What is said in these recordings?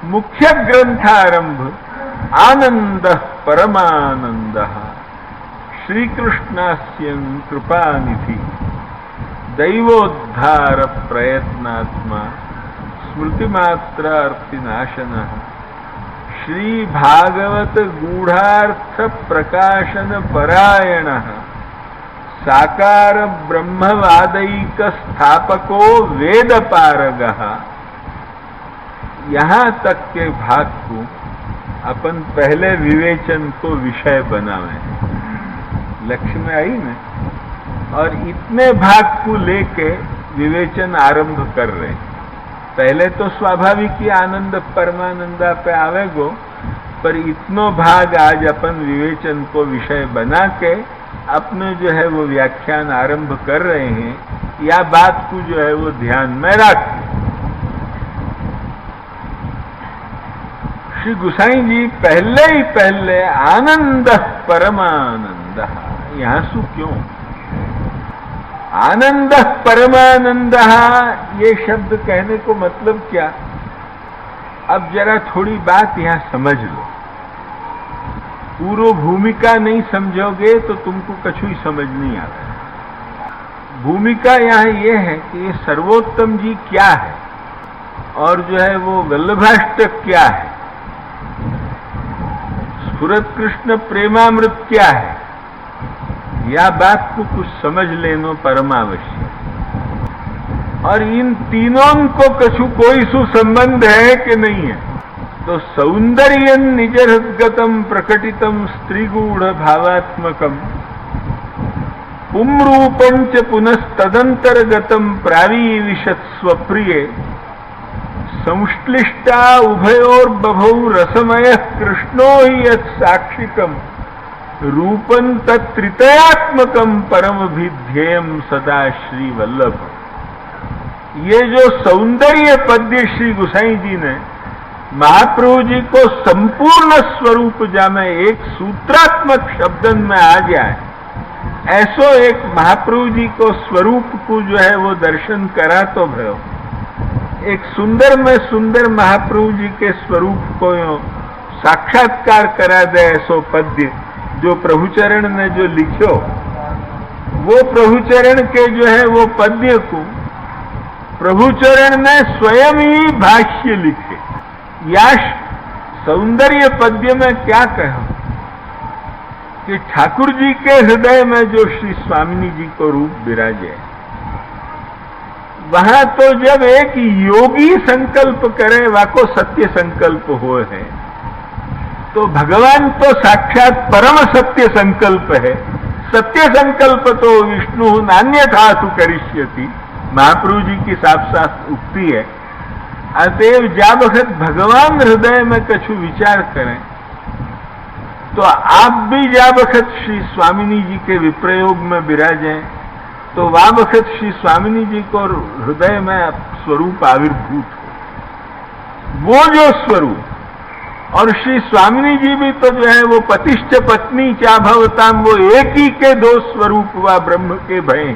मुख्य ग्रंथारंभ आनंद परमानंद श्रीकृष्णास्य कृपानिधि दैवोद्धार प्रयत्नात्मा स्मृतिमात्रार्थिनाशनः श्री भागवत गूढ़ार्थ प्रकाशन परायणः साकार ब्रह्मवादैक स्थापको वेद पारगः। यहां तक के भाग को अपन पहले विवेचन को विषय बनावे, लक्ष्य में आई ना, और इतने भाग को लेके विवेचन आरंभ कर रहे। पहले तो स्वाभाविक ही आनंद परमानंदा पे आवेगो, पर इतनो भाग आज अपन विवेचन को विषय बना के अपने जो है वो व्याख्यान आरंभ कर रहे हैं। या बात को जो है वो ध्यान में रख। श्री गोसाई जी पहले आनंद परमानंद, यहां सु क्यों आनंद परमानंद, ये शब्द कहने को मतलब क्या? अब जरा थोड़ी बात यहां समझ लो। पूर्व भूमिका नहीं समझोगे तो तुमको कछु ही समझ नहीं आता। भूमिका यहां ये है कि ये सर्वोत्तम जी क्या है और जो है वो वल्लभाष्टक क्या है, स्फुरत कृष्ण प्रेमामृत क्या है, या बात को कुछ समझ लेनो परमावश्यक। और इन तीनों को कछु कोई सुसंबंध है कि नहीं है? तो सौंदर्य निजहृद्गतम प्रकटितम स्त्रीगूढ़ भावात्मकम पुंरूपंच पुनस्तदंतर्गतम प्रावीविशत स्वप्रिय संश्लिष्टा उभयोर बभौ रसमय कृष्णो ही यत् साक्षिकम रूपं तत्त्रितयात्मकम परमभिध्येयम सदा श्री वल्लभ। ये जो सौंदर्य पद्य श्री गोसाई जी ने महाप्रभु जी को संपूर्ण स्वरूप जामे एक सूत्रात्मक शब्दन में आ जाए, ऐसो एक महाप्रभु जी को स्वरूप को जो है वो दर्शन करा तो भयो। एक सुंदर में सुंदर महाप्रभु जी के स्वरूप को साक्षात्कार करा दे ऐसो पद्य जो प्रभुचरण ने जो लिखो, वो प्रभुचरण के जो है वो पद्य को प्रभुचरण ने स्वयं ही भाष्य लिखे। या सौंदर्य पद्य में क्या कहो कि ठाकुर जी के हृदय में जो श्री स्वामिनी जी को रूप विराजे, वहां तो जब एक योगी संकल्प करे वाको सत्य संकल्प हो है, तो भगवान तो साक्षात परम सत्य संकल्प है। सत्य संकल्प तो विष्णु नान्यथा तु करिष्यति, महाप्रभु जी की साफ साफ उक्ति है। अतएव जा वक्त भगवान हृदय में कछु विचार करें तो आप भी जा वक्त श्री स्वामिनी जी के विप्रयोग में विराजें, तो वह वक्त श्री स्वामिनी जी को हृदय में स्वरूप आविर्भूत हो, वो जो स्वरूप। और श्री स्वामिनी जी भी तो जो है वो पतिश्च पत्नी चा भवताम, वो एक ही के दो स्वरूप व ब्रह्म के भय।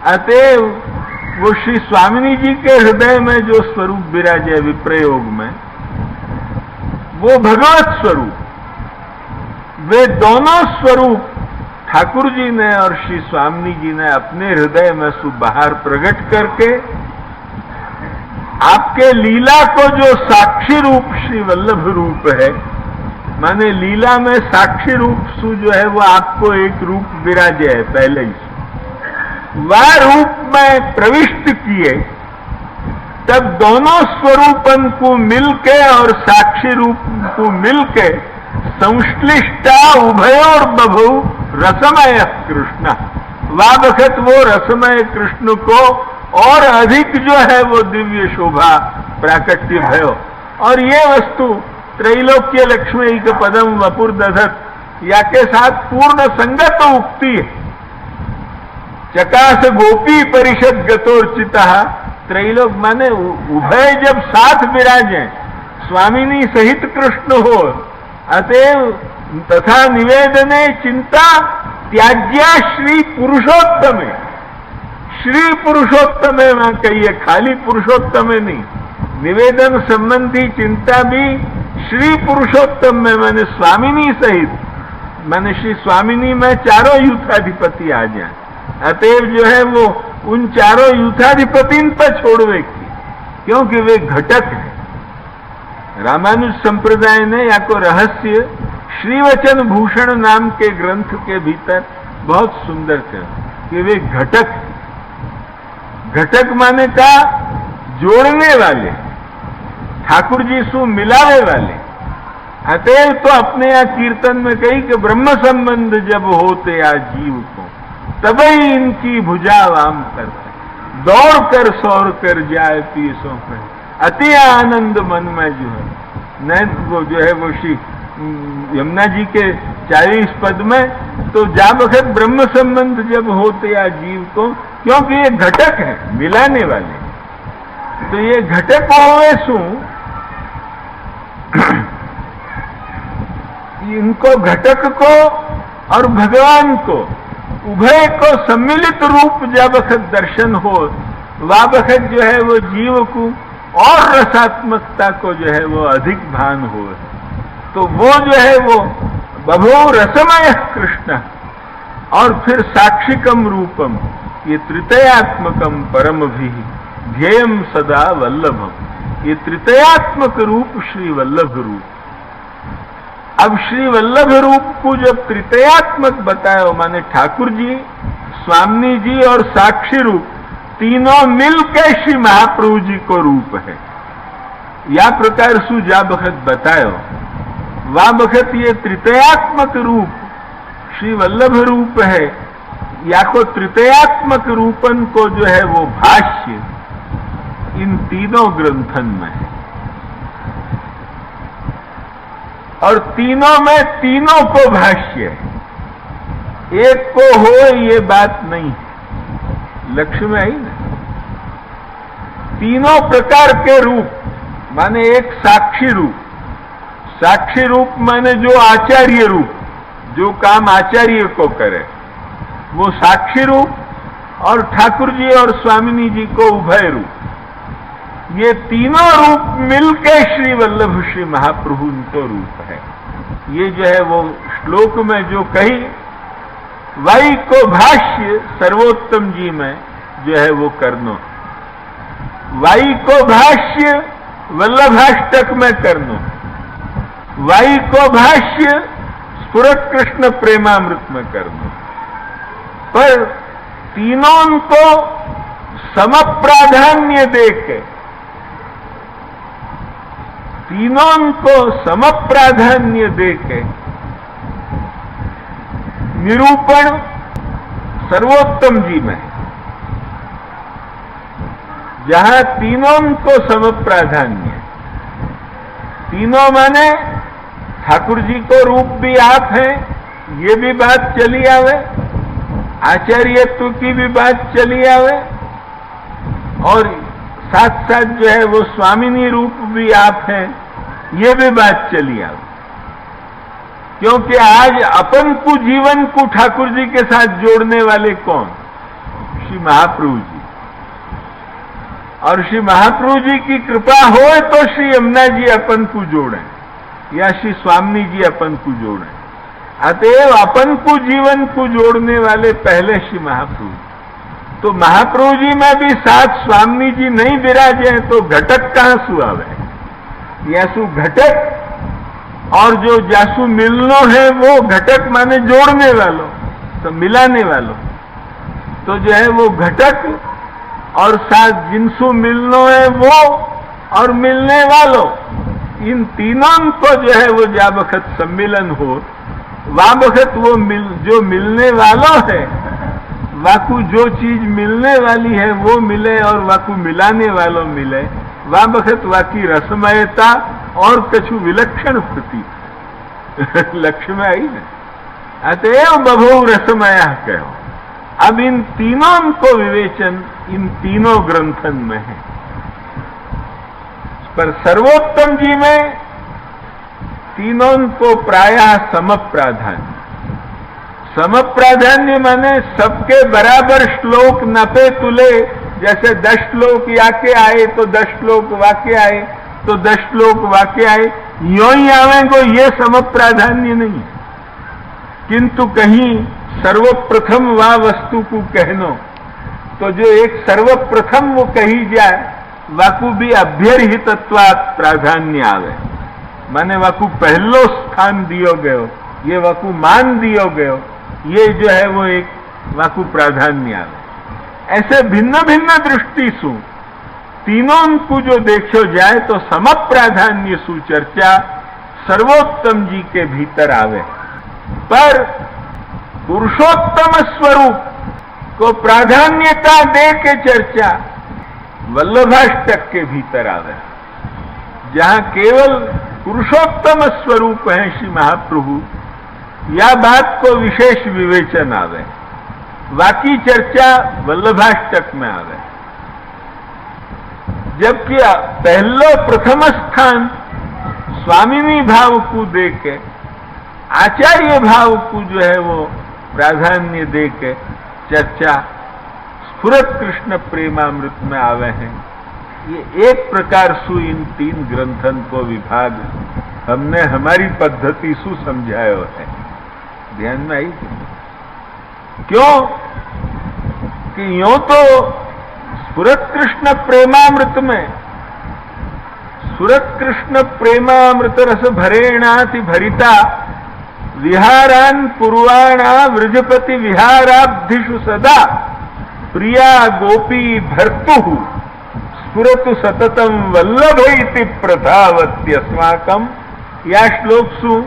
अतएव वो श्री स्वामिनी जी के हृदय में जो स्वरूप विराजे विप्रयोग में, वो भगवत स्वरूप। वे दोनों स्वरूप ठाकुर जी ने और श्री स्वामिनी जी ने अपने हृदय में बाहर प्रकट करके आपके लीला को जो साक्षी रूप श्री वल्लभ रूप है, माने लीला में साक्षी रूप सु जो है वो आपको एक रूप विराजे है पहले ही, वह रूप में प्रविष्ट किए, तब दोनों स्वरूपन को मिलके और साक्षी रूप को मिलके संश्लिष्टा उभयोर बभू रसमय कृष्ण, वह वक्त वो रसमय कृष्ण को और अधिक जो है वो दिव्य शोभा प्राकट्य भयो। और ये वस्तु त्रैलोक्य लक्ष्मी के पदम वपुर दधत या के साथ पूर्ण संगत उक्ति है। चकास गोपी परिषद गतोर्चिता, त्रैलोक माने उभय जब साथ विराजे, स्वामिनी सहित कृष्ण हो, अतएव तथा निवेदने चिंता त्याज्या श्री पुरुषोत्तमे, श्री पुरुषोत्तमे में कहिए, खाली पुरुषोत्तमे नहीं, निवेदन संबंधी चिंता भी श्री पुरुषोत्तम में, मैंने स्वामिनी सहित, मैंने श्री स्वामिनी में चारों यूथाधिपति आ जाए। अतएव जो है वो उन चारों यूथाधिपति पर छोड़वे की, क्योंकि वे घटक है। रामानुज संप्रदाय ने या को रहस्य श्रीवचन भूषण नाम के ग्रंथ के भीतर बहुत सुंदर कहा कि वे घटक है। घटक माने का जोड़ने वाले, ठाकुर जी सु मिलावे वाले। अतएव तो अपने यहाँ कीर्तन में कही कि ब्रह्म संबंध जब होते आ जीव को, तभी इनकी भुजा वाम करते, दौड़ कर सौर कर जाए पीसों पर, अति आनंद मन में जो है न, वो जो है वो श्री यमुना जी के 40 पद में, तो जा वक्त ब्रह्म संबंध जब होते आ जीव को, क्योंकि ये घटक है मिलाने वाले। तो ये घटक होवे सु, इनको घटक को और भगवान को उभय को सम्मिलित रूप जब वक्त दर्शन हो, वह वक्त जो है वो जीव को और रसात्मकता को जो है वो अधिक भान हो, तो वो जो है वो बभो रसमय कृष्ण, और फिर साक्षिकम रूपम, ये तृतीयात्मकम परम भी ध्येयम सदा वल्लभम, ये तृतीयात्मक रूप श्री वल्लभ रूप। अब श्री वल्लभ रूप को जब तृतीयात्मक बताया, माने ठाकुर जी, स्वामी जी और साक्षी रूप तीनों मिलकर श्री महाप्रभु जी को रूप है, या प्रकार सु जा बखत बतायो, वा बखत ये तृतीयात्मक रूप श्री वल्लभ रूप है, या को तृतीयात्मक रूपन को जो है वो भाष्य इन तीनों ग्रंथन में है, और तीनों में तीनों को भाष्य है, एक को हो ये बात नहीं है। लक्ष्य में आई ना, तीनों प्रकार के रूप, माने एक साक्षी रूप, साक्षी रूप माने जो आचार्य रूप, जो काम आचार्य को करे वो साक्षी रूप, और ठाकुर जी और स्वामिनी जी को उभय रूप। ये तीनों रूप मिलकर श्री वल्लभ श्री महाप्रभु उनको रूप है। ये जो है वो श्लोक में जो कही, वाई को भाष्य सर्वोत्तम जी में जो है वो करनो, वाई को भाष्य वल्लभाष्टक में करनो, वाई को भाष्य स्फुरत कृष्ण प्रेमामृत में करनो। पर तीनों को समप्राधान्य देके, तीनों को समप्राधान्य देके निरूपण सर्वोत्तम जी में, जहां तीनों को समप्राधान्य, तीनों माने ठाकुर जी को रूप भी आप हैं, ये भी बात चली आवे, आचार्यत्व की भी बात चली आवे, और साथ साथ जो है वो स्वामिनी रूप भी आप हैं, ये भी बात चली आवे। क्योंकि आज अपन को जीवन को ठाकुर जी के साथ जोड़ने वाले कौन? श्री महाप्रभु जी। और श्री महाप्रभु जी की कृपा हो तो श्री यमुना जी अपन को जोड़े, या श्री स्वामी जी अपन को जोड़े। अतएव अपन को जीवन को जोड़ने वाले पहले श्री महाप्रभु। तो महाप्रभु जी में भी साथ स्वामी जी नहीं विराजे तो घटक कहां सु आवे? यासु घटक, और जो जासु मिलनो है वो घटक माने जोड़ने वालों, तो मिलाने वालों, तो जो है वो घटक, और साथ जिनसु मिलनो है वो और मिलने वालों, इन तीनों को जो है वो जा वक्त सम्मिलन हो, वह वक्त वो जो मिलने वालों है, वाकू जो चीज मिलने वाली है वो मिले और वाकू मिलाने वालों मिले, वह वक्त वाकी रसमयता और कछु विलक्षण प्रतीत लक्ष्य में आई ना। अतएव बभो रसमया कहो। अब इन तीनों को विवेचन इन तीनों ग्रंथन में है, पर सर्वोत्तम जी में तीनों को प्रायः समप्राधान्य। समप्राधान्य माने सबके बराबर श्लोक नपे तुले जैसे 10 श्लोक याके आए तो 10 श्लोक वाक्य आए, तो 10 श्लोक वाक्य आए, यो ही आवेंगे, ये सम प्राधान्य नहीं। किंतु कहीं सर्वप्रथम वा वस्तु को कहनो, तो जो एक सर्वप्रथम वो कही जाए वाकू भी अभ्यर्हितत्वात् प्राधान्य आवे, माने वाकू पहलो स्थान दियो गयो, ये वाकू मान दियो गयो, ये जो है वो एक वाकू प्राधान्य आवे। ऐसे भिन्न भिन्न दृष्टि सु तीनों को जो देखो जाए तो सम प्राधान्य सु चर्चा सर्वोत्तम जी के भीतर आवे, पर पुरुषोत्तम स्वरूप को प्राधान्यता दे के चर्चा वल्लभाष्टक के भीतर आवे, जहां केवल पुरुषोत्तम स्वरूप है श्री महाप्रभु, या बात को विशेष विवेचन आवे, बाकी चर्चा वल्लभाष्टक में आवे। जबकि पहलो प्रथम स्थान स्वामिनी भाव को देके आचार्य भाव को जो है वो प्राधान्य देके चर्चा स्फुरत कृष्ण प्रेमामृत में आवे हैं। ये एक प्रकार सु इन 3 ग्रंथन को विभाग हमने हमारी पद्धति सु समझायो है। ध्यान में आई क्यों कि यूं तो स्फुरत कृष्ण प्रेमामृत में स्फुरत कृष्ण प्रेमामृत रस भरेणाति भरिता विहारान पूर्वाणा वृजपति विहाराब्धिषु सदा प्रिया गोपी भर्तु स्फुरतु सततम वल्लभ इति प्रथावत्यस्माकम, या श्लोक सु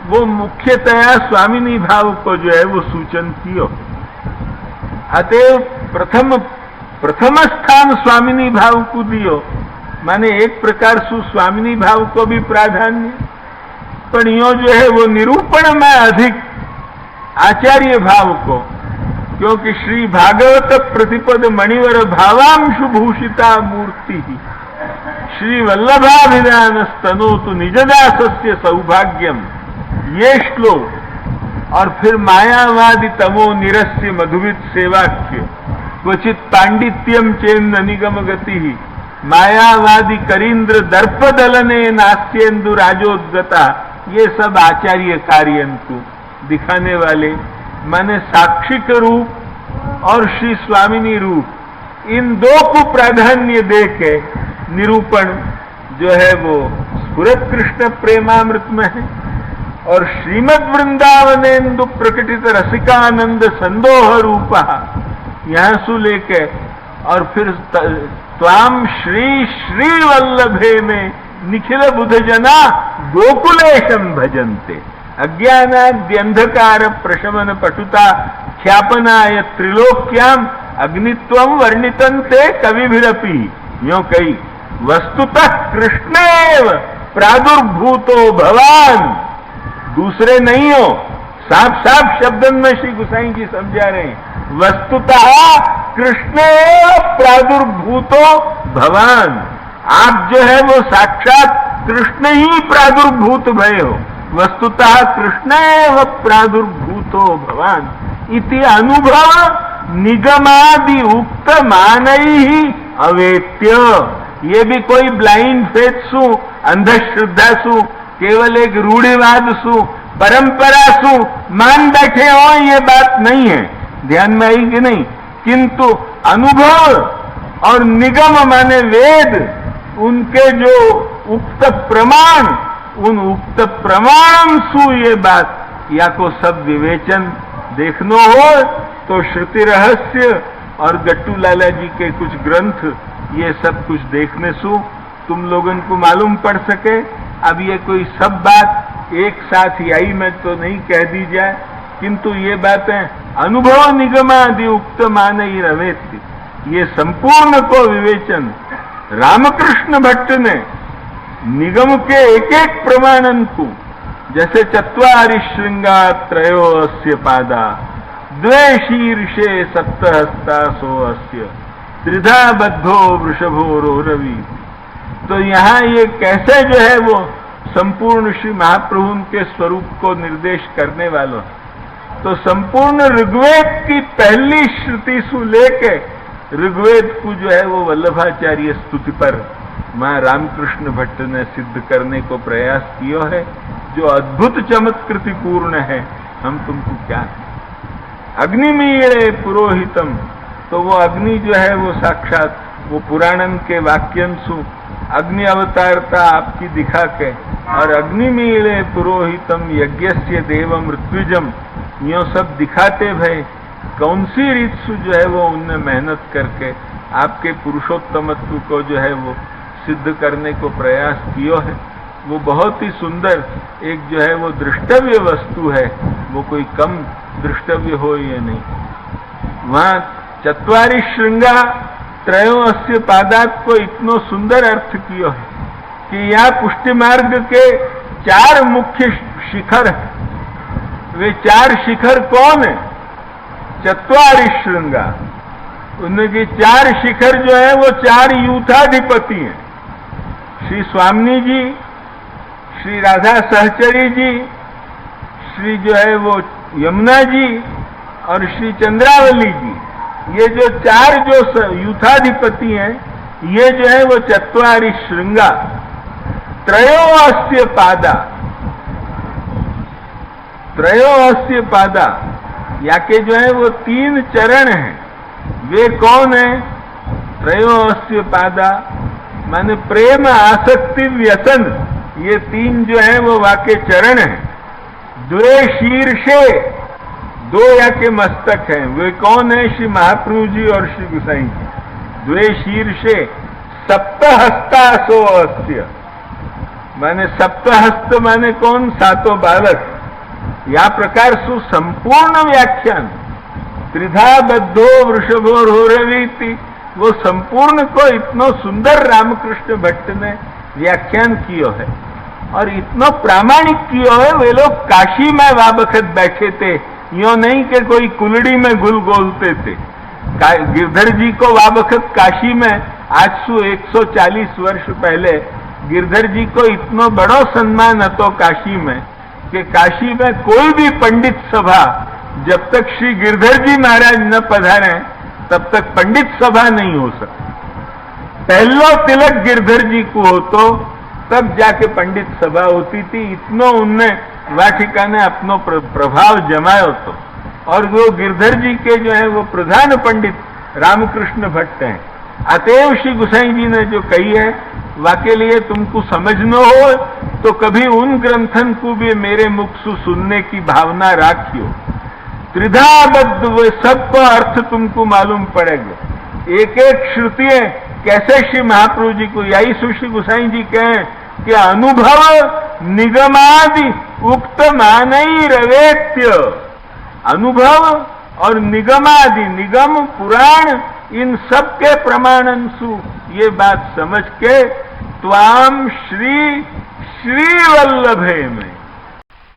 वो मुख्यतया स्वामिनी भाव को जो है वो सूचन कियो। अतएव प्रथम स्थान स्वामिनी भाव को दियो, माने एक प्रकार सु स्वामिनी भाव को भी प्राधान्य, पर यो जो है वो निरूपण में अधिक आचार्य भाव को, क्योंकि श्री भागवत प्रतिपद मणिवर भावांशु भूषिता मूर्ति श्री वल्लभाभिधान स्तनोतु निजदासस्य सौभाग्यम, ये श्लोक और फिर मायावादी तमो निरस्य मधुवित सेवाख्य क्वचित पांडित्यम चेन्न निगम गति मायावादी करीन्द्र दर्पदलने नास्येन्दु राजोद्गता, ये सब आचार्य कार्यन को दिखाने वाले, माने साक्षिक रूप और श्री स्वामिनी रूप, इन दो को प्राधान्य देके निरूपण जो है वो स्फुरत कृष्ण प्रेमामृत में है। और श्रीमद वृंदावनेन्दु प्रकटित रसिकानंद संदोह रूपा यहां सु लेके और फिर त्वाम श्री श्री वल्लभे में निखिल बुध जना गोकुलेशम भजन्ते अज्ञानाद्यंधकार प्रशमन पटुता ख्यापनाय त्रिलोक्याम अग्नित्वम वर्णितन्ते कविभिरपि, यो कही वस्तुतः कृष्णेव प्रादुर्भूतो भवान, दूसरे नहीं हो, साफ साफ शब्दन में श्री गुसाई जी समझा रहे हैं, वस्तुतः कृष्ण प्रादुर्भूतो भवान, आप जो है वो साक्षात कृष्ण ही प्रादुर्भूत भय हो, वस्तुतः कृष्ण एव प्रादुर्भूतो भवान इति अनुभव निगमादि उक्त मानई ही अवेत्य। ये भी कोई ब्लाइंड फेथ सु, अंधश्रद्धा सु, केवल एक रूढ़िवाद सु, परंपरा सु मान बैठे हो, ये बात नहीं है। ध्यान में आई कि नहीं? किंतु अनुभव और निगम माने वेद, उनके जो उक्त प्रमाण, उन उक्त प्रमाण सु ये बात या को सब विवेचन देखनो हो तो श्रुति रहस्य और गट्टू लाला जी के कुछ ग्रंथ, ये सब कुछ देखने सु तुम लोगों को मालूम पड़ सके। अब ये कोई सब बात एक साथ यही में तो नहीं कह दी जाए, किंतु ये बातें अनुभव निगमादि उक्त माने ही रवेत्य, ये संपूर्ण को विवेचन रामकृष्ण भट्ट ने निगम के एक एक प्रमाणन को, जैसे चत्वारि श्रृंगा त्रयो अस्य पादा द्वे शीर्षे सप्तहस्ता सो अस्य त्रिधा बद्धो वृषभो रोरवी, तो यहाँ ये कैसे जो है वो संपूर्ण श्री महाप्रभु के स्वरूप को निर्देश करने वालों, तो संपूर्ण ऋग्वेद की पहली श्रुति सु लेके ऋग्वेद को जो है वो वल्लभाचार्य स्तुति पर मां रामकृष्ण भट्ट ने सिद्ध करने को प्रयास किया है, जो अद्भुत चमत्कृति पूर्ण है। हम तुमको क्या, अग्निमीळे पुरोहितम, तो वो अग्नि जो है वो साक्षात वो पुराणन के वाक्यांशु अग्नि अवतारता आपकी दिखा के, और अग्निमीळे पुरोहितम यज्ञस्य देवम ऋत्विजम, यो सब दिखाते भय कौन सी रीत से जो है वो उनने मेहनत करके आपके पुरुषोत्तमत्व को जो है वो सिद्ध करने को प्रयास किया है। वो बहुत ही सुंदर एक जो है वो दृष्टव्य वस्तु है, वो कोई कम दृष्टव्य हो ये नहीं। वहां चत्वारि श्रृंगा त्रयो अस्य पादात को इतनो सुंदर अर्थ किया है कि यहाँ पुष्टि मार्ग के 4 मुख्य शिखर है। वे 4 शिखर कौन है? चत्वारि श्रृंगा, उनके 4 शिखर जो है वो 4 यूथाधिपति हैं। श्री स्वामी जी, श्री राधा सहचरी जी, श्री जो है वो यमुना जी और श्री चंद्रावली जी, ये जो 4 जो यूथाधिपति हैं, ये जो है वो चत्वारि श्रृंगा त्रयो अस्य पादा, त्रयो अस्य पादा, या के जो है वो 3 चरण हैं। वे कौन है? त्रयो अस्य पादा माने प्रेम, आसक्ति, व्यसन, ये 3 जो है वो वाके चरण हैं। द्वे शीर्षे, 2 या के मस्तक हैं। वे कौन है? श्री महाप्रभु जी और श्री गुसाई जी। द्वे शीर्षे सप्तहस्तासो अस्य, माने सप्तहस्त माने कौन? 7 बालक। या प्रकार सु संपूर्ण व्याख्यान त्रिधा बद्धो वृषभो रोरवीति, वो संपूर्ण को इतना सुंदर रामकृष्ण भट्ट ने व्याख्यान किया है और इतना प्रामाणिक किया है। वे लोग काशी में वाबखत बैठे थे, यो नहीं कि कोई कुलड़ी में गुल गोलते थे। गिरधर जी को वाबखत काशी में आज से 140 वर्ष पहले गिरधर जी को इतना बड़ो सम्मान હતો काशी में कि काशी में कोई भी पंडित सभा जब तक श्री गिरधर जी महाराज न पधारे तब तक पंडित सभा नहीं हो सकती। पहलो तिलक गिरधर जी को हो तो तब जाके पंडित सभा होती थी। इतना उनने वाटिका ने अपनो प्रभाव जमायो तो, और वो गिरधर जी के जो है वो प्रधान पंडित रामकृष्ण भट्ट हैं। अतएव श्री गुसाई जी ने जो कही है वाके लिए तुमको समझना हो तो कभी उन ग्रंथन को भी मेरे मुख से सुनने की भावना राखियो। त्रिधाबद्ध वे सबका अर्थ तुमको मालूम पड़ेगा। एक एक श्रुति कैसे श्री महाप्रभु जी को, यही सुश्री गुसाई जी कहें कि अनुभव निगमादि उक्त मानई रवेत्य। अनुभव और निगमादि, निगम पुराण, इन सब के प्रमाणंसु ये बात समझ के त्वाम श्री श्री वल्लभे में